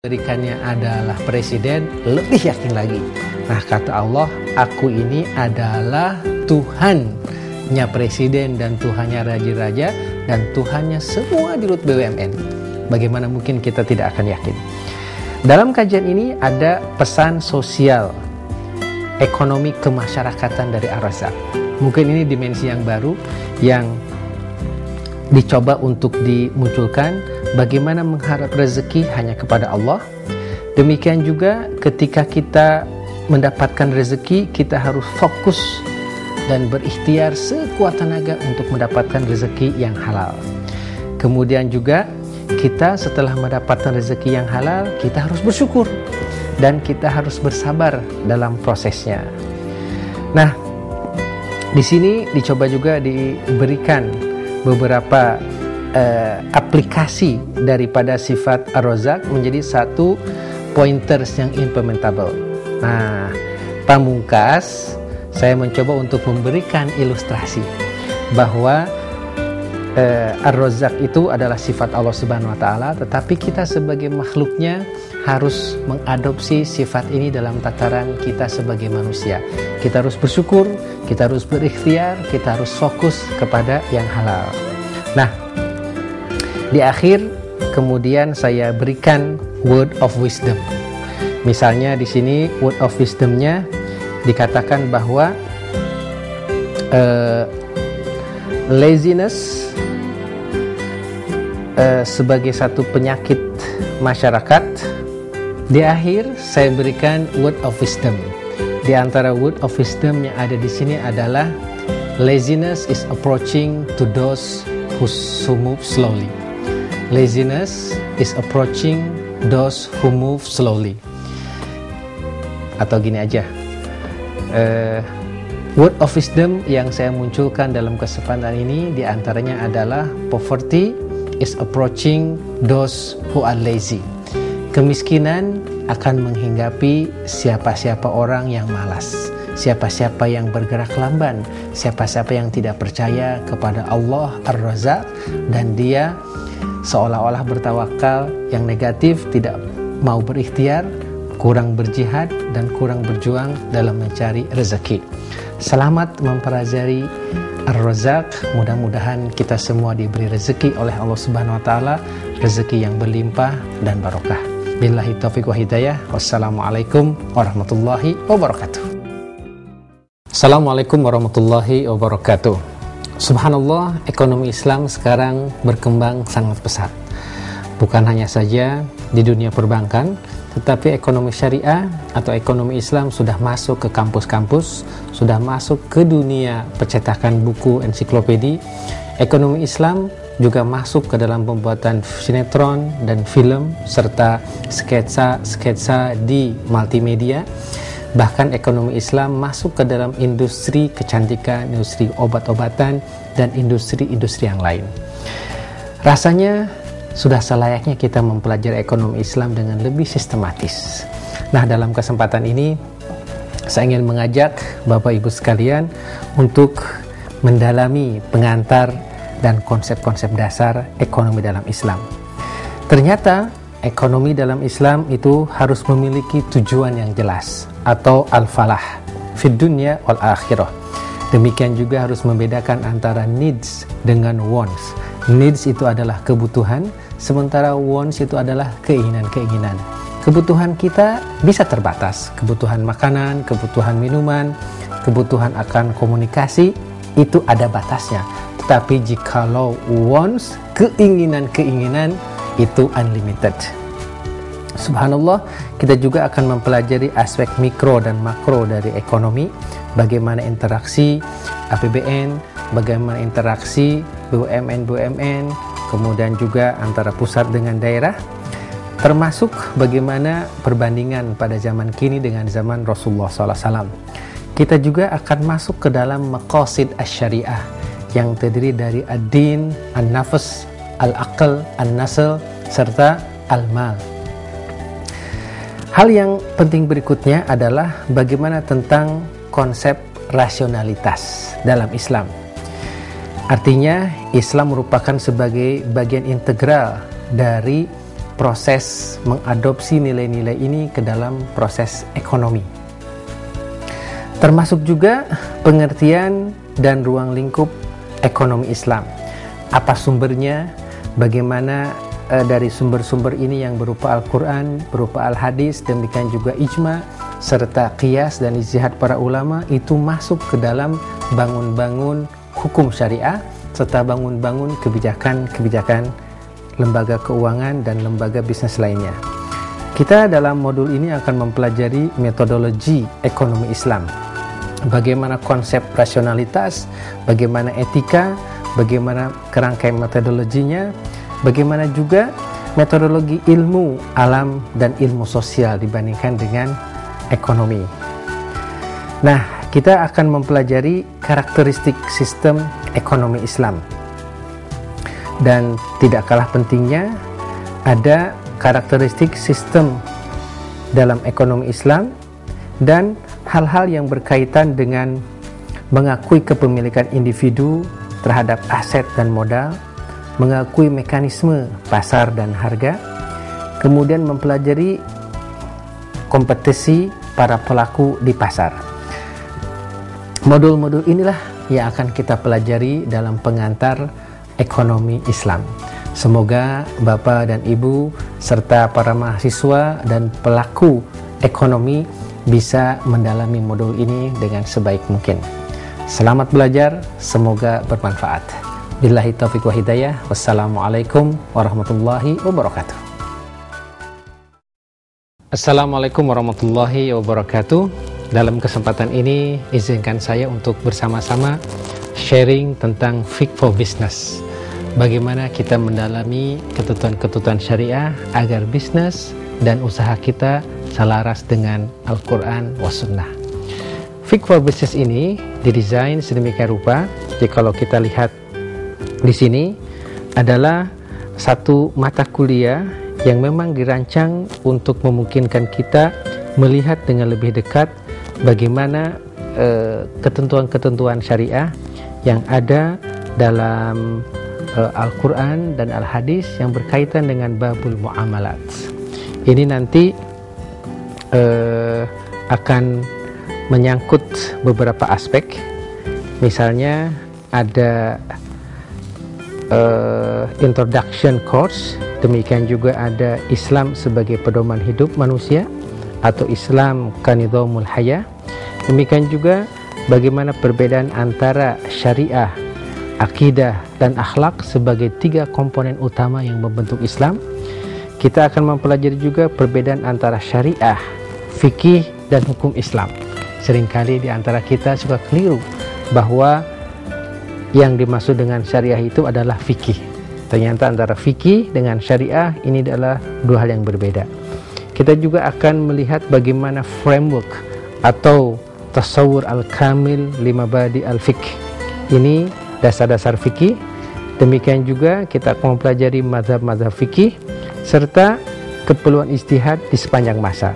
Berikannya adalah presiden, lebih yakin lagi. Nah, kata Allah, aku ini adalah Tuhannya presiden dan Tuhannya raja-raja dan Tuhannya semua dirut BUMN. Bagaimana mungkin kita tidak akan yakin? Dalam kajian ini ada pesan sosial ekonomi kemasyarakatan dari Ar-Razzaq. Mungkin ini dimensi yang baru yang dicoba untuk dimunculkan. Bagaimana mengharap rezeki hanya kepada Allah. Demikian juga ketika kita mendapatkan rezeki, kita harus fokus dan berikhtiar sekuat tenaga untuk mendapatkan rezeki yang halal. Kemudian juga kita setelah mendapatkan rezeki yang halal, kita harus bersyukur dan kita harus bersabar dalam prosesnya. Nah, di sini dicoba juga diberikan beberapa aplikasi daripada sifat Ar-Razzaq menjadi satu pointers yang implementable. Nah, pamungkas saya mencoba untuk memberikan ilustrasi bahwa Ar-Razzaq itu adalah sifat Allah Subhanahu wa taala, tetapi kita sebagai makhluknya harus mengadopsi sifat ini dalam tataran kita sebagai manusia. Kita harus bersyukur, kita harus berikhtiar, kita harus fokus kepada yang halal. Nah, di akhir kemudian saya berikan word of wisdom. Misalnya di sini word of wisdomnya dikatakan bahwa laziness sebagai satu penyakit masyarakat. Di akhir saya berikan word of wisdom. Di antara word of wisdom yang ada di sini adalah laziness is approaching to those who move slowly. Laziness is approaching those who move slowly. Atau gini aja, word of wisdom yang saya munculkan dalam kesempatan ini diantaranya adalah poverty is approaching those who are lazy. Kemiskinan akan menghinggapi siapa-siapa orang yang malas, siapa-siapa yang bergerak lamban, siapa-siapa yang tidak percaya kepada Allah Ar-Razzaq dan dia seolah-olah bertawakal, yang negatif tidak mau berikhtiar, kurang berjihad dan kurang berjuang dalam mencari rezeki. Selamat mempelajari Ar-Razzaq. Mudah-mudahan kita semua diberi rezeki oleh Allah Subhanahu wa taala, rezeki yang berlimpah dan barokah. Billahi taufiq wa hidayah. Wassalamualaikum warahmatullahi wabarakatuh. Assalamualaikum warahmatullahi wabarakatuh. Subhanallah, ekonomi Islam sekarang berkembang sangat pesat. Bukan hanya saja di dunia perbankan, tetapi ekonomi syariah atau ekonomi Islam sudah masuk ke kampus-kampus, sudah masuk ke dunia percetakan buku ensiklopedi. Ekonomi Islam juga masuk ke dalam pembuatan sinetron dan film serta sketsa-sketsa di multimedia. Bahkan ekonomi Islam masuk ke dalam industri kecantikan, industri obat-obatan, dan industri-industri yang lain. Rasanya sudah selayaknya kita mempelajari ekonomi Islam dengan lebih sistematis. Nah, dalam kesempatan ini saya ingin mengajak Bapak Ibu sekalian untuk mendalami pengantar dan konsep-konsep dasar ekonomi dalam Islam. Ternyata ekonomi dalam Islam itu harus memiliki tujuan yang jelas atau al-falah fid dunya wal akhirah. Demikian juga harus membedakan antara needs dengan wants. Needs itu adalah kebutuhan, sementara wants itu adalah keinginan-keinginan. Kebutuhan kita bisa terbatas, kebutuhan makanan, kebutuhan minuman, kebutuhan akan komunikasi, itu ada batasnya. Tetapi jikalau wants, keinginan-keinginan, itu unlimited. Subhanallah, kita juga akan mempelajari aspek mikro dan makro dari ekonomi, bagaimana interaksi APBN, bagaimana interaksi BUMN, kemudian juga antara pusat dengan daerah, termasuk bagaimana perbandingan pada zaman kini dengan zaman Rasulullah SAW. Kita juga akan masuk ke dalam maqasid asy-syariah yang terdiri dari ad-din, an-nafs, al-aql, an-nasl, serta al-mal. Hal yang penting berikutnya adalah bagaimana tentang konsep rasionalitas dalam Islam. Artinya Islam merupakan sebagai bagian integral dari proses mengadopsi nilai-nilai ini ke dalam proses ekonomi. Termasuk juga pengertian dan ruang lingkup ekonomi Islam. Apa sumbernya, bagaimana dari sumber-sumber ini yang berupa Al-Quran, berupa Al-Hadis, demikian juga ijma, serta qiyas dan ijtihad para ulama itu masuk ke dalam bangun-bangun hukum syariah, serta bangun-bangun kebijakan-kebijakan lembaga keuangan dan lembaga bisnis lainnya. Kita dalam modul ini akan mempelajari metodologi ekonomi Islam. Bagaimana konsep rasionalitas, bagaimana etika, bagaimana kerangka metodologinya, bagaimana juga metodologi ilmu alam dan ilmu sosial dibandingkan dengan ekonomi. Nah, kita akan mempelajari karakteristik sistem ekonomi Islam. Dan tidak kalah pentingnya, ada karakteristik sistem dalam ekonomi Islam dan hal-hal yang berkaitan dengan mengakui kepemilikan individu terhadap aset dan modal, mengakui mekanisme pasar dan harga, kemudian mempelajari kompetisi para pelaku di pasar. Modul-modul inilah yang akan kita pelajari dalam pengantar ekonomi Islam. Semoga Bapak dan Ibu serta para mahasiswa dan pelaku ekonomi bisa mendalami modul ini dengan sebaik mungkin. Selamat belajar, semoga bermanfaat. Billahi taufiq wa hidayah. Wassalamualaikum warahmatullahi wabarakatuh. Assalamualaikum warahmatullahi wabarakatuh. Dalam kesempatan ini izinkan saya untuk bersama-sama sharing tentang Fiqh for Business. Bagaimana kita mendalami ketentuan-ketentuan syariah agar bisnis dan usaha kita selaras dengan Al-Quran wa Sunnah. Fiqh for Business ini didesain sedemikian rupa. Jadi kalau kita lihat di sini adalah satu mata kuliah yang memang dirancang untuk memungkinkan kita melihat dengan lebih dekat bagaimana ketentuan-ketentuan syariah yang ada dalam Al-Quran dan Al-Hadis yang berkaitan dengan babul muamalat. Ini nanti akan menyangkut beberapa aspek. Misalnya ada introduction course, demikian juga ada Islam sebagai pedoman hidup manusia atau Islam kanidhamul haya. Demikian juga bagaimana perbedaan antara syariah, akidah dan akhlak sebagai tiga komponen utama yang membentuk Islam. Kita akan mempelajari juga perbedaan antara syariah, fikih dan hukum Islam. Seringkali di antara kita suka keliru bahwa yang dimaksud dengan syariah itu adalah fikih. Ternyata antara fikih dengan syariah ini adalah dua hal yang berbeda. Kita juga akan melihat bagaimana framework atau tasawur al-kamil limabadi al-fiqh. Ini dasar-dasar fikih. Demikian juga kita akan mempelajari mazhab-mazhab fikih serta keperluan ijtihad di sepanjang masa.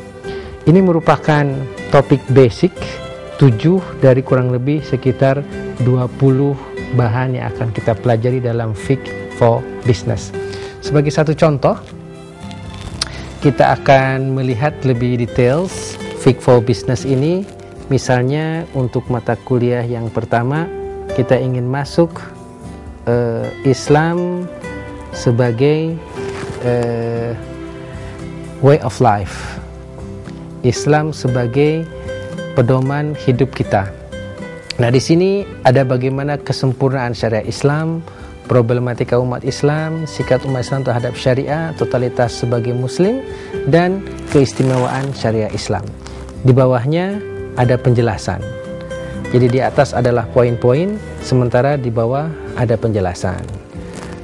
Ini merupakan topik basic 7 dari kurang lebih sekitar 20 bahan yang akan kita pelajari dalam Fiqh for Business. Sebagai satu contoh, kita akan melihat lebih details Fiqh for Business ini. Misalnya untuk mata kuliah yang pertama, kita ingin masuk Islam sebagai way of life, Islam sebagai pedoman hidup kita. Nah, di sini ada bagaimana kesempurnaan syariat Islam, problematika umat Islam, sikap umat Islam terhadap syariah, totalitas sebagai muslim, dan keistimewaan syariat Islam. Di bawahnya ada penjelasan. Jadi di atas adalah poin-poin, sementara di bawah ada penjelasan.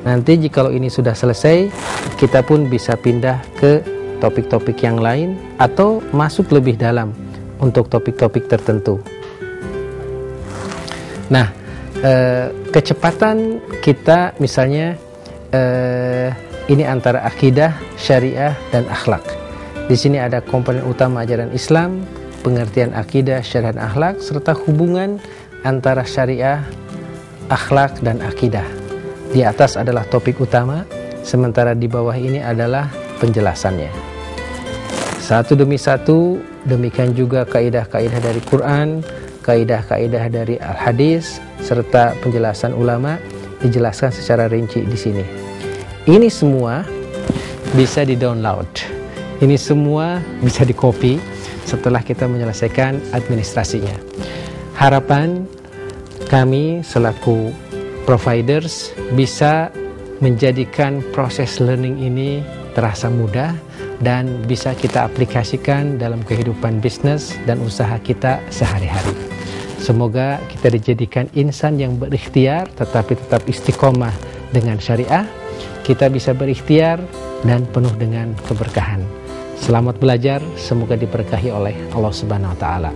Nanti jikalau ini sudah selesai, kita pun bisa pindah ke topik-topik yang lain atau masuk lebih dalam untuk topik-topik tertentu. Nah, kecepatan kita misalnya ini antara akidah, syariah, dan akhlak. Di sini ada komponen utama ajaran Islam, pengertian akidah, syariah, dan akhlak, serta hubungan antara syariah, akhlak, dan akidah. Di atas adalah topik utama, sementara di bawah ini adalah penjelasannya. Satu demi satu, demikian juga kaidah-kaidah dari Quran, kaidah-kaidah dari Al-Hadis, serta penjelasan ulama dijelaskan secara rinci di sini. Ini semua bisa di-download. Ini semua bisa di-copy setelah kita menyelesaikan administrasinya. Harapan kami selaku providers bisa menjadikan proses learning ini terasa mudah dan bisa kita aplikasikan dalam kehidupan bisnis dan usaha kita sehari-hari. Semoga kita dijadikan insan yang berikhtiar tetapi tetap istiqomah dengan syariah. Kita bisa berikhtiar dan penuh dengan keberkahan. Selamat belajar, semoga diberkahi oleh Allah Subhanahu wa taala.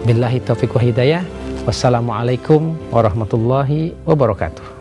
Billahi taufiq wa hidayah. Wassalamualaikum warahmatullahi wabarakatuh.